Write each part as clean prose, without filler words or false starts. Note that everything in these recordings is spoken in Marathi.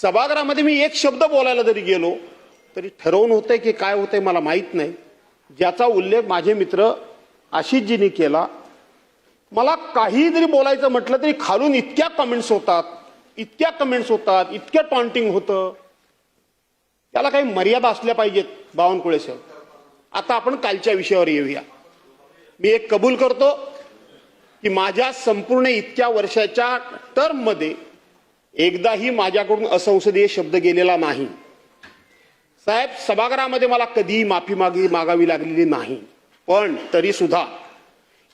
सभागृहामध्ये मी एक शब्द बोलायला जरी गेलो तरी ठरवून होतंय की काय होतंय मला माहित नाही, ज्याचा उल्लेख माझे मित्र आशिषजींनी केला. मला काही जरी बोलायचं म्हटलं तरी खालून इतक्या कमेंट्स होतात, इतक्या टॉन्टिंग होतं. त्याला काही मर्यादा असल्या पाहिजेत बावनकुळे साहेब. आता आपण कालच्या विषयावर येऊया. मी एक कबूल करतो की माझ्या संपूर्ण इतक्या वर्षाच्या टर्म मध्ये एकदाही माझ्याकडून असंसदीय शब्द गेलेला नाही. साहेब, सभागृहामध्ये मला कधीही माफी मागावी लागलेली नाही. पण तरी सुद्धा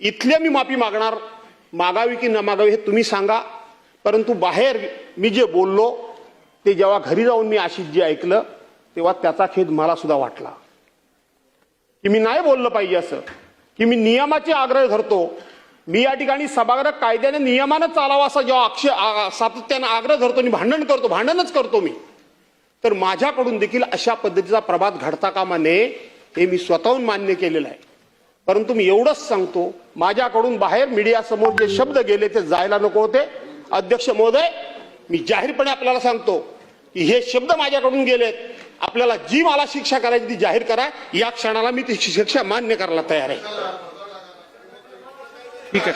इथले मी माफी मागावी की न मागावी हे तुम्ही सांगा. परंतु बाहेर मी जे बोललो ते जेव्हा घरी जाऊन मी आशिषजी ऐकलं तेव्हा त्याचा खेद मला सुद्धा वाटला की मी नाही बोललं पाहिजे असं, की मी नियमाचे आग्रह धरतो. मी या ठिकाणी सभागृह कायद्याने नियमानं चालावा असा जेव्हा सातत्यानं आग्रह धरतो आणि भांडणच करतो मी, तर माझ्याकडून देखील अशा पद्धतीचा प्रभात घडता कामा नये हे मी स्वतःहून मान्य केलेलं आहे. परंतु मी एवढंच सांगतो, माझ्याकडून बाहेर मीडियासमोर जे शब्द गेले ते जायला नको होते. अध्यक्ष महोदय, मी जाहीरपणे आपल्याला सांगतो की हे शब्द माझ्याकडून गेलेत. आपल्याला जी मला शिक्षा करायची ती जाहीर करा. या क्षणाला मी ती शिक्षा मान्य करायला तयार आहे. ठीक आहे,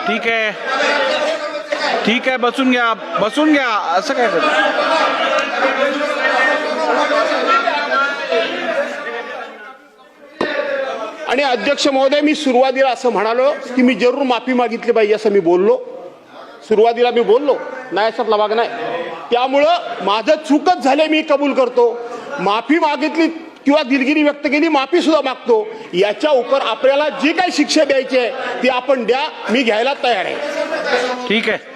ठीक आहे, ठीक आहे. बसून घ्या. असं काय करत? आणि अध्यक्ष महोदय, मी सुरुवातीला असं म्हणालो की मी जरूर माफी मागितली पाहिजे असं मी बोललो. सुरुवातीला मी बोललो, नाही अशातला भाग नाही. त्यामुळं माझं चूकच झाले, मी कबूल करतो. माफी मागितली किंवा दिलगिरी व्यक्त केली, माफी सुद्धा मागतो. याच्या उपर आपल्याला जी काही शिक्षा द्यायची आहे ती आपण द्या, मी घ्यायला तयार आहे. ठीक आहे.